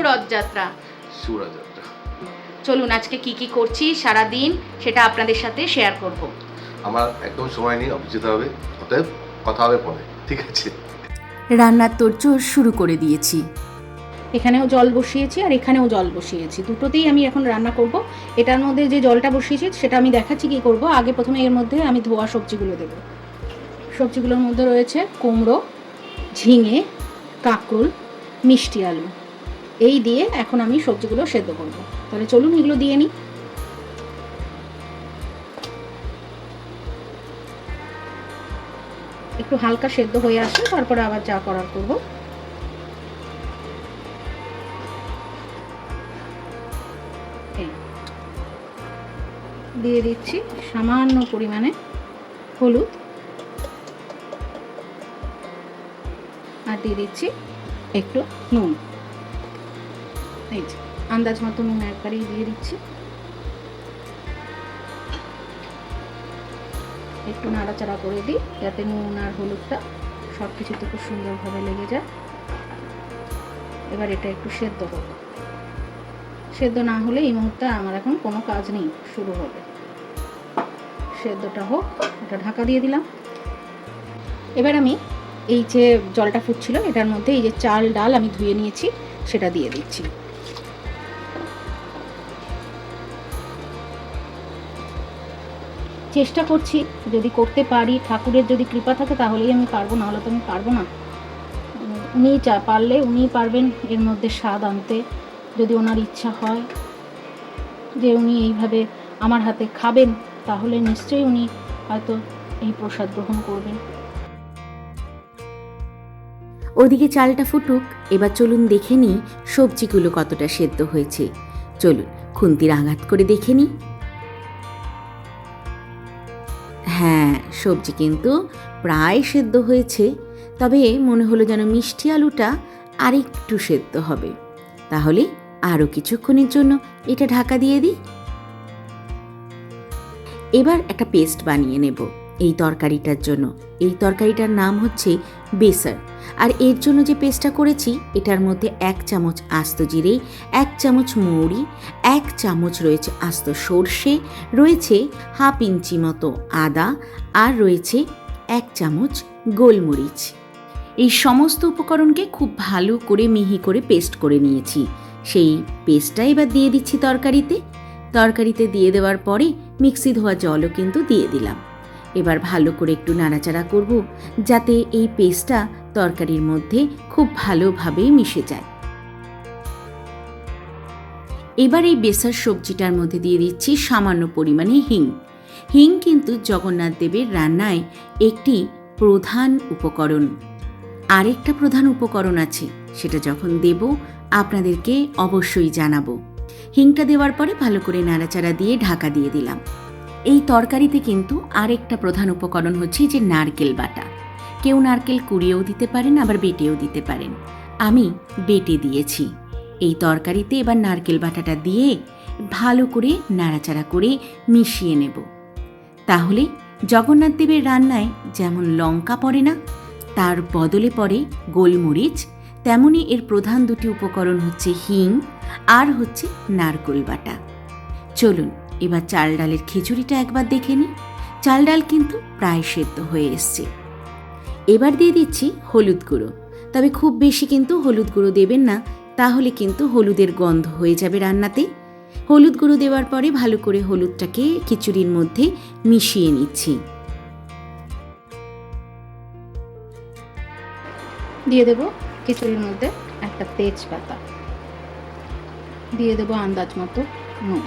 রথযাত্রা। শুভ রথযাত্রা। চলুন আজকে কি কি করছি সারা দিন সেটা আপনাদের সাথে শেয়ার করব। আমার একদম সময় নেই, অফিস যেতে হবে, অতএব কথা হবে পরে, ঠিক আছে? রান্নার তোড়জোড় শুরু করে দিয়েছি। এখানেও জল বসিয়েছি আর এখানেও জল বসিয়েছি, দুটোতেই আমি এখন রান্না করব। এটার মধ্যে যে জলটা বসিয়েছি সেটা আমি দেখাচ্ছি কি করব। আগে প্রথমে এর মধ্যে আমি ধোয়া সবজিগুলো দেব। সবজিগুলোর মধ্যে রয়েছে কুমড়ো, ঝিঙে, কাঁকরোল, মিষ্টি আলু। এই দিয়ে এখন আমি সবজিগুলো সেদ্ধ করব। তাহলে চলুন এগুলো দিয়ে নিই। একটু হালকা সেদ্ধ হয়ে আসলে তারপরে আবার যা করার করব। দিয়ে দিচ্ছি সামান্য পরিমাণে হলুদ আর দিয়ে দিচ্ছি একটু নুন। এই যে আন্দাজ মতো নুন একবারেই দিয়ে দিচ্ছি। একটু নাড়াচাড়া করে দিই যাতে নুন আর হলুদটা সব কিছুতে খুব সুন্দরভাবে লেগে যায়। এবার এটা একটু সেদ্ধ হোক। সেদ্ধ না হলে এই মুহূর্তে আমার এখন কোনো কাজ নেই, শুরু হবে। সেদ্ধটা হোক, এটা ঢাকা দিয়ে দিলাম। এবার আমি এই যে জলটা ফুটছিল এটার মধ্যে এই যে চাল ডাল আমি ধুয়ে নিয়েছি সেটা দিয়ে দিচ্ছি। চেষ্টা করছি, যদি করতে পারি, ঠাকুরের যদি কৃপা থাকে তাহলেই আমি পারবো, নাহলে তো আমি পারবো না। উনি পারলে উনিই পারবেন এর মধ্যে স্বাদ আনতে, যদি ওনার ইচ্ছা হয় যে উনি এইভাবে আমার হাতে খাবেন তাহলে নিশ্চয়ই উনি হয়তো এই প্রসাদ গ্রহণ করবেন। ওদিকে চালটা ফুটুক, এবার চলুন দেখে নিই সবজিগুলো কতটা সেদ্ধ হয়েছে। চলুন খুন্তির আঘাত করে দেখে নিই। হ্যাঁ, সবজি কিন্তু প্রায় সেদ্ধ হয়েছে, তবে মনে হলো যেন মিষ্টি আলুটা আরেকটু সেদ্ধ হবে। তাহলে আরও কিছুক্ষণের জন্য এটা ঢাকা দিয়ে দিই। এবার একটা পেস্ট বানিয়ে নেব এই তরকারিটার জন্য। এই তরকারিটার নাম হচ্ছে বেসার। আর এর জন্য যে পেস্টটা করেছি এটার মধ্যে 1 চামচ আস্ত জিরে, 1 চামচ মৌরি, 1 চামচ রয়েছে আস্ত সর্ষে, রয়েছে হাফ ইঞ্চি মতো আদা, আর রয়েছে 1 চামচ গোলমরিচ। এই সমস্ত উপকরণকে খুব ভালো করে মিহি করে পেস্ট করে নিয়েছি। সেই পেস্টটা এবার দিয়ে দিচ্ছি তরকারিতে দিয়ে দেওয়ার পরে মিক্সি ধোয়া জলও কিন্তু দিয়ে দিলাম। এবার ভালো করে একটু নাড়াচাড়া করব যাতে এই পেস্টটা তরকারির মধ্যে খুব ভালোভাবে মিশে যায়। এবার এই বেসার সবজিটার মধ্যে দিয়ে দিচ্ছি সামান্য পরিমাণে হিং। হিং কিন্তু জগন্নাথ দেবের রান্নায় একটি প্রধান উপকরণ। আরেকটা প্রধান উপকরণ আছে, সেটা যখন দেব আপনাদেরকে অবশ্যই জানাবো। হিংটা দেওয়ার পরে ভালো করে নাড়াচাড়া দিয়ে ঢাকা দিয়ে দিলাম। এই তরকারিতে কিন্তু আরেকটা প্রধান উপকরণ হচ্ছে যে নারকেল বাটা। কেউ নারকেল কুড়িয়েও দিতে পারেন, আবার বেটেও দিতে পারেন। আমি বেটে দিয়েছি। এই তরকারিতে এবার নারকেল বাটাটা দিয়ে ভালো করে নাড়াচাড়া করে মিশিয়ে নেব। তাহলে জগন্নাথ দেবের রান্নায় যেমন লঙ্কা পড়ে না, তার বদলে পড়ে গোলমরিচ, তেমনি এর প্রধান দুটি উপকরণ হচ্ছে হিং আর হচ্ছে নারকেল বাটা। চলুন এবার চাল ডালের খিচুড়িটা একবার দেখে নিই। চাল ডাল কিন্তু প্রায় সেদ্ধ হয়ে এসছে। এবার দিয়ে দিচ্ছি হলুদ গুঁড়ো, তবে খুব বেশি কিন্তু হলুদ গুঁড়ো দেবেন না, তাহলে কিন্তু হলুদের গন্ধ হয়ে যাবে রান্নাতে। হলুদ গুঁড়ো দেওয়ার পরে ভালো করে হলুদটাকে খিচুড়ির মধ্যে মিশিয়ে নিচ্ছি। দিয়ে দেবো খিচুড়ির মধ্যে একটা তেজপাতা, দিয়ে দেবো আন্দাজ মতো নুন।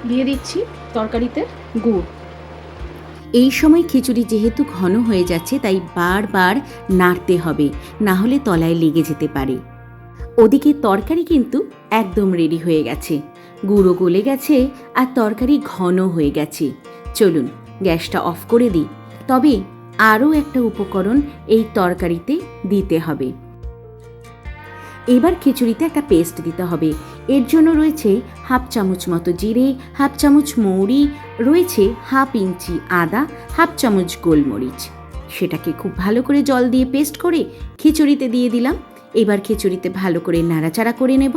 দিয়ে দিচ্ছি তরকারিতে গুড়। এই সময় খিচুড়ি যেহেতু ঘন হয়ে যাচ্ছে তাই বারবার নাড়তে হবে, না হলে তলায় লেগে যেতে পারে। ওদিকে তরকারি কিন্তু একদম রেডি হয়ে গেছে, গুঁড়ো গলে গেছে আর তরকারি ঘন হয়ে গেছে। চলুন গ্যাসটা অফ করে দিই। তবে আরও একটা উপকরণ এই তরকারিতে দিতে হবে। এবার খিচুড়িতে একটা পেস্ট দিতে হবে। এর জন্য রয়েছে 1/2 চামচ মতো জিরে, 1/2 চামচ মৌরি, রয়েছে 1/2 ইঞ্চি আদা, 1/2 চামচ গোলমরিচ। সেটাকে খুব ভালো করে জল দিয়ে পেস্ট করে খিচুড়িতে দিয়ে দিলাম। এবার খিচুড়িতে ভালো করে নাড়াচাড়া করে নেব।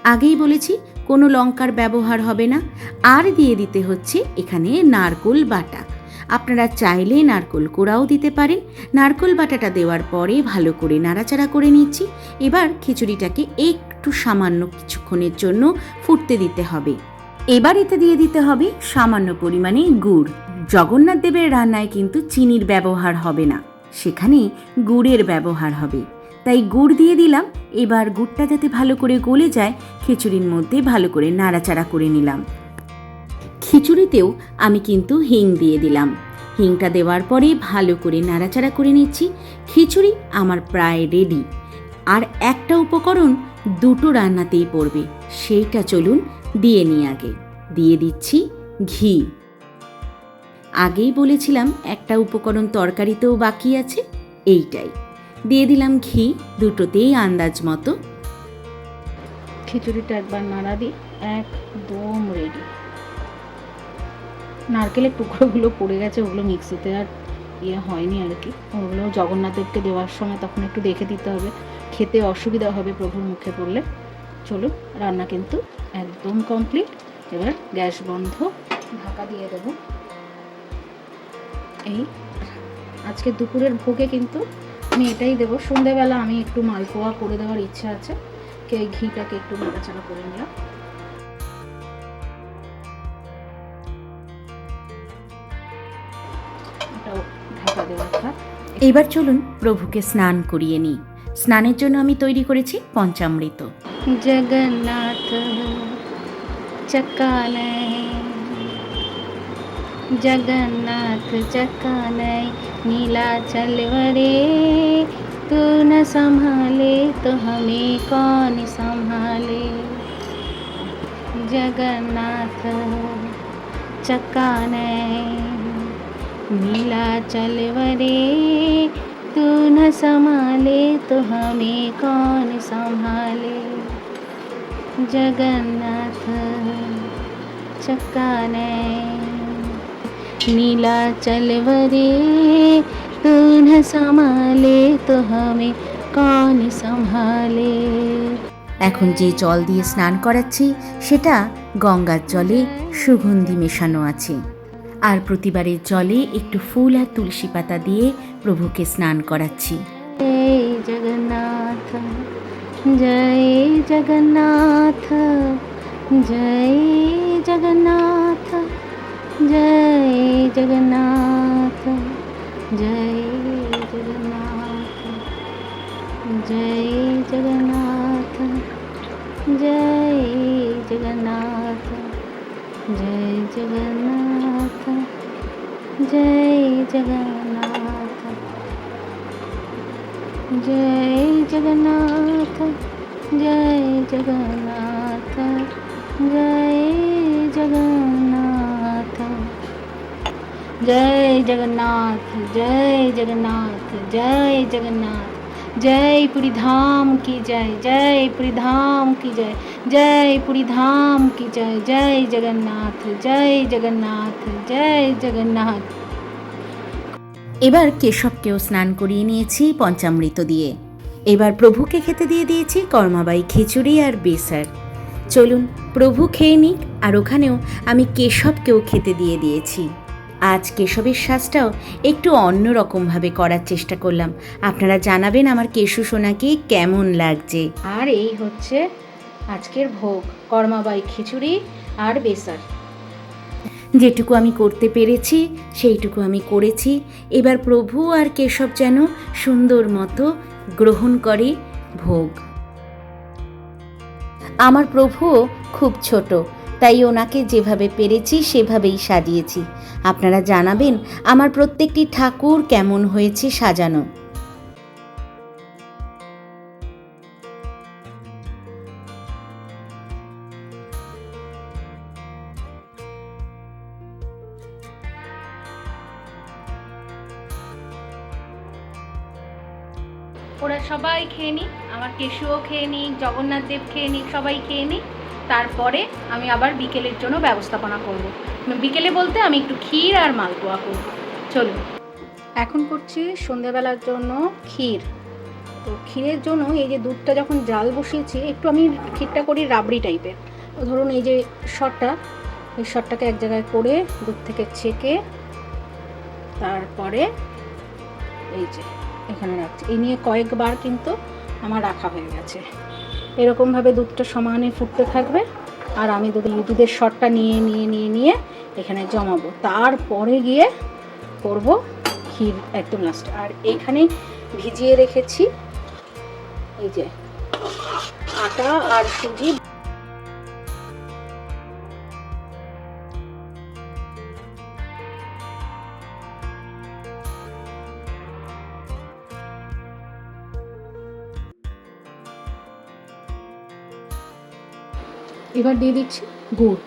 আগেই বলেছি কোনো লঙ্কার ব্যবহার হবে না। আর দিয়ে দিতে হচ্ছে এখানে নারকোল বাটা। আপনারা চাইলে নারকোল কোড়াও দিতে পারেন। নারকোল বাটাটা দেওয়ার পরে ভালো করে নাড়াচাড়া করে নিচ্ছি। এবার খিচুড়িটাকে একটু সামান্য কিছুক্ষণের জন্য ফুটতে দিতে হবে। এবার এতে দিয়ে দিতে হবে সামান্য পরিমাণে গুড়। জগন্নাথ দেবের রান্নায় কিন্তু চিনির ব্যবহার হবে না, সেখানে গুড়ের ব্যবহার হবে, তাই গুড় দিয়ে দিলাম। এবার গুড়টা যাতে ভালো করে গলে যায় খিচুড়ির মধ্যে ভালো করে নাড়াচাড়া করে নিলাম। খিচুড়িতেও আমি কিন্তু হিং দিয়ে দিলাম। হিংটা দেওয়ার পরে ভালো করে নাড়াচাড়া করে নিচ্ছি। খিচুড়ি আমার প্রায় রেডি। আর একটা উপকরণ দুটো রান্নাতেই পড়বে, সেইটা চলুন দিয়ে নিই। আগে দিয়ে দিচ্ছি ঘি। আগেই বলেছিলাম একটা উপকরণ তরকারিতেও বাকি আছে, এইটাই দিয়ে দিলাম ঘি, দুটোতেই আন্দাজ মতো। খিচুড়িটা একবার নাড়া দিই, একদম রেডি। নারকেলের টুকরোগুলো পড়ে গেছে, ওগুলো মিক্সিতে আর হয়নি আর কি। ওগুলো জগন্নাথদেবকে দেওয়ার সময় তখন একটু দেখে দিতে হবে, খেতে অসুবিধা হবে প্রভুর মুখে পড়লে। চলুন, রান্না কিন্তু একদম কমপ্লিট। এবার গ্যাস বন্ধ, ঢাকা দিয়ে দেবো। এই আজকে দুপুরের ভোগে কিন্তু আমি এটাই দেবো। সন্ধ্যেবেলা আমি একটু মালপোয়া করে দেওয়ার ইচ্ছা আছে। এই ঘিটাকে একটু নাড়াচাড়া করে নিলাম। এটাও ঢাকা দেওয়া থাক। এবার চলুন প্রভুকে স্নান করিয়ে নিই। স্নানের জন্য আমি তৈরি করেছি পঞ্চামৃত। জগন্নাথ চকানয়, जगन्नाथ चकानय, नीलाचल वरे, तू न संभाले तो हमें कौन संभाले। जगन्नाथ चकानय, नीलाचल वरे, तू न संभाले तो हमें कौन संभाले। जगन्नाथ चकानय, नीलाचल वरे, तू न संभाले तो हमें कौन संभाले। এখন যে জল দিয়ে স্নান করাচ্ছি সেটা গঙ্গার জলে সুগন্ধি মেশানো আছে। আর প্রতিবারের জলে একটু ফুল আর তুলসী পাতা দিয়ে প্রভুকে স্নান করাচ্ছি। जय जगन्नाथ, जय जगन्नाथ, जय जगन्नाथ, जय जगन्नाथ, जय जगन्नाथ, जय जगन्नाथ, जय जगन्नाथ, जय जगन्नाथ, जय जगन्नाथ, जय जगन्नाथ, जय जगन्नाथ, जय जगन्नाथ, जय जगन्नाथ, जय जगन्नाथ, जय जगन्नाथ, जय पुरी धाम की जय, जय पुरी धाम की जय, जय पुरी धाम की जय, जय जगन्नाथ, जय जगन्नाथ, जय जगन्नाथ। এবার কেশবকেও স্নান করিয়ে নিয়েছি পঞ্চামৃত দিয়ে। এবার প্রভুকে খেতে দিয়ে দিয়েছি কর্মাবাই খিচুড়ি আর বেসার। চলুন প্রভু খেয়ে নিক, আর ওখানেও আমি কেশবকেও খেতে দিয়ে দিয়েছি। আজ কেশবের শ্বাসটাও একটু অন্যরকমভাবে করার চেষ্টা করলাম। আপনারা জানাবেন আমার কেশু সোনাকে কেমন লাগছে। আর এই হচ্ছে আজকের ভোগ, কর্মাবাই খিচুড়ি আর বেসার। যেটুকু আমি করতে পেরেছি সেইটুকু আমি করেছি। এবার প্রভু আর কেশব যেন সুন্দর মতো গ্রহণ করে ভোগ। আমার প্রভুও খুব ছোট, তাই ওনাকে যেভাবে পেরেছি সেভাবেই সাজিয়েছি। আপনারা জানাবেন আমার প্রত্যেকটি ঠাকুর কেমন হয়েছে সাজানো। ওরা সবাই খেয়ে নিক, আমার কেশুও খেয়ে নিক, জগন্নাথ দেব খেয়ে নিক, সবাই খেয়ে নিক, তারপরে আমি আবার বিকেলের জন্য ব্যবস্থাপনা করব। বিকেলে বলতে আমি একটু ক্ষীর আর মালপোয়া করব। চলুন, এখন করছি সন্ধ্যাবেলার জন্য ক্ষীর। তো ক্ষীরের জন্য এই যে দুধটা যখন জাল বসিয়েছি, একটু আমি ক্ষীরটা করি রাবড়ি টাইপের। ধরুন এই যে শটটা, এই শটটাকে এক জায়গায় করে দুধ থেকে ছেঁকে তারপরে এই যে এখানে রাখছি। এই নিয়ে কয়েকবার কিন্তু আমার রাখা হয়ে গেছে। এরকমভাবে দুধটা সমানে ফুটতে থাকবে আর আমি দুধের শটটা নিয়ে এখানে জমাবো। তারপরে গিয়ে করব ক্ষীর একদম লাস্ট। আর এইখানে ভিজিয়ে রেখেছি এই যে আটা আর সুজি। এবার দিয়ে দিচ্ছি গুড়।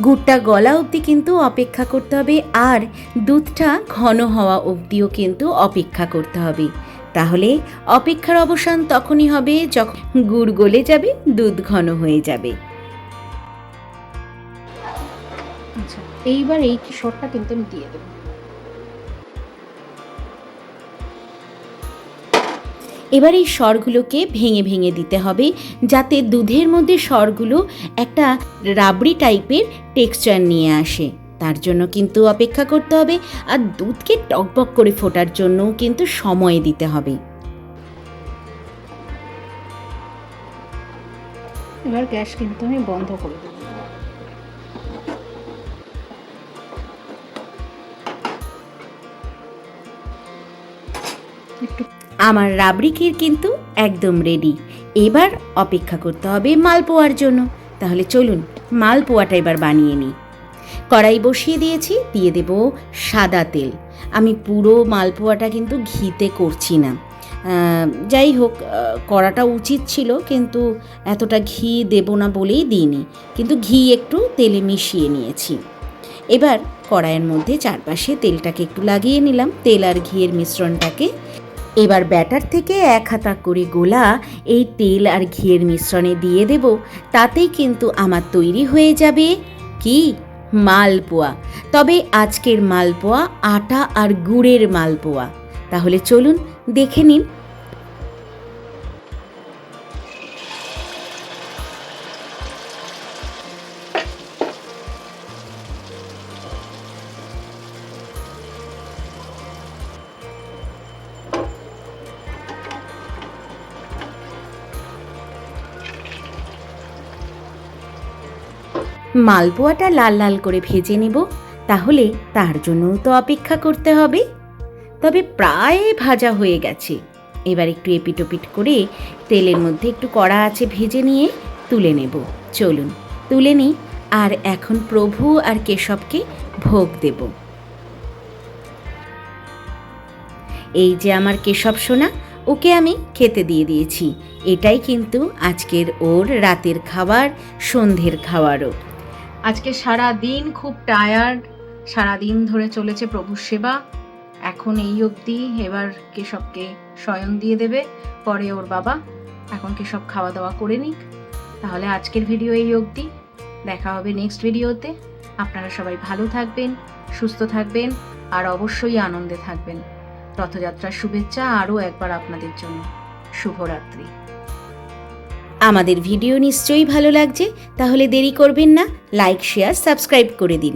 গুড়টা গলা অবধি কিন্তু অপেক্ষা করতে হবে, আর দুধটা ঘন হওয়া অবধিও কিন্তু অপেক্ষা করতে হবে। তাহলে অপেক্ষার অবসান তখনই হবে যখন গুড় গলে যাবে, দুধ ঘন হয়ে যাবে। আচ্ছা, এইবার এই শটটা কিন্তু আমি দিয়ে দেবো। এবার এই স্বরগুলোকে ভেঙে ভেঙে দিতে হবে, যাতে দুধের মধ্যে স্বরগুলো একটা রাবড়ি টাইপের টেক্সচার নিয়ে আসে। তার জন্য কিন্তু অপেক্ষা করতে হবে, আর দুধকে টকবক করে ফোটার জন্যও কিন্তু সময় দিতে হবে। এবার গ্যাস কিন্তু আমি বন্ধ করে দেবো। আমার রাবড়ি ক্ষীর কিন্তু একদম রেডি। এবার অপেক্ষা করতে হবে মালপোয়ার জন্য। তাহলে চলুন মালপোয়াটা এবার বানিয়ে নিই। কড়াই বসিয়ে দিয়েছি, দিয়ে দেব সাদা তেল। আমি পুরো মালপোয়াটা কিন্তু ঘিতে করছি না। যাই হোক, করাটা উচিত ছিল, কিন্তু এতটা ঘি দেব না বলেই দিইনি, কিন্তু ঘি একটু তেলে মিশিয়ে নিয়েছি। এবার কড়াইয়ের মধ্যে চারপাশে তেলটাকে একটু লাগিয়ে নিলাম, তেল আর ঘিয়ের মিশ্রণটাকে। এবার ব্যাটার থেকে 1 হাতা করে গোলা এই তেল আর ঘিয়ের মিশ্রণে দিয়ে দেব। তাতেই কিন্তু আমার তৈরি হয়ে যাবে কি মালপোয়া। তবে আজকের মালপোয়া আটা আর গুড়ের মালপোয়া। তাহলে চলুন দেখে নিন। মালপোয়াটা লাল লাল করে ভেজে নেব, তাহলে তার জন্যও তো অপেক্ষা করতে হবে। তবে প্রায় ভাজা হয়ে গেছে। এবার একটু এপিটোপিট করে তেলের মধ্যে একটু কড়া আছে ভেজে নিয়ে তুলে নেব। চলুন তুলে নিই, আর এখন প্রভু আর কেশবকে ভোগ দেব। এই যে আমার কেশব সোনা, ওকে আমি খেতে দিয়ে দিয়েছি। এটাই কিন্তু আজকের ওর রাতের খাবার, সন্ধ্যের খাবারও। আজকে সারা দিন খুব টায়ার্ড, সারা দিন ধরে চলেছে প্রভুর সেবা। এখন এই অবধি, এবার কেশবকে শয়ন দিয়ে দেবে, পরে ওর বাবা। এখন কেশব খাওয়া দাওয়া করে নিক। তাহলে আজকের ভিডিও এই অবধি, দেখা হবে নেক্সট ভিডিওতে। আপনারা সবাই ভালো থাকবেন, সুস্থ থাকবেন, আর অবশ্যই আনন্দে থাকবেন। রথযাত্রার শুভেচ্ছা আরও একবার আপনাদের জন্য। শুভরাত্রি। আমাদের ভিডিও নিশ্চয়ই ভালো লাগছে, তাহলে দেরি করবেন না, লাইক, শেয়ার, সাবস্ক্রাইব করে দিন।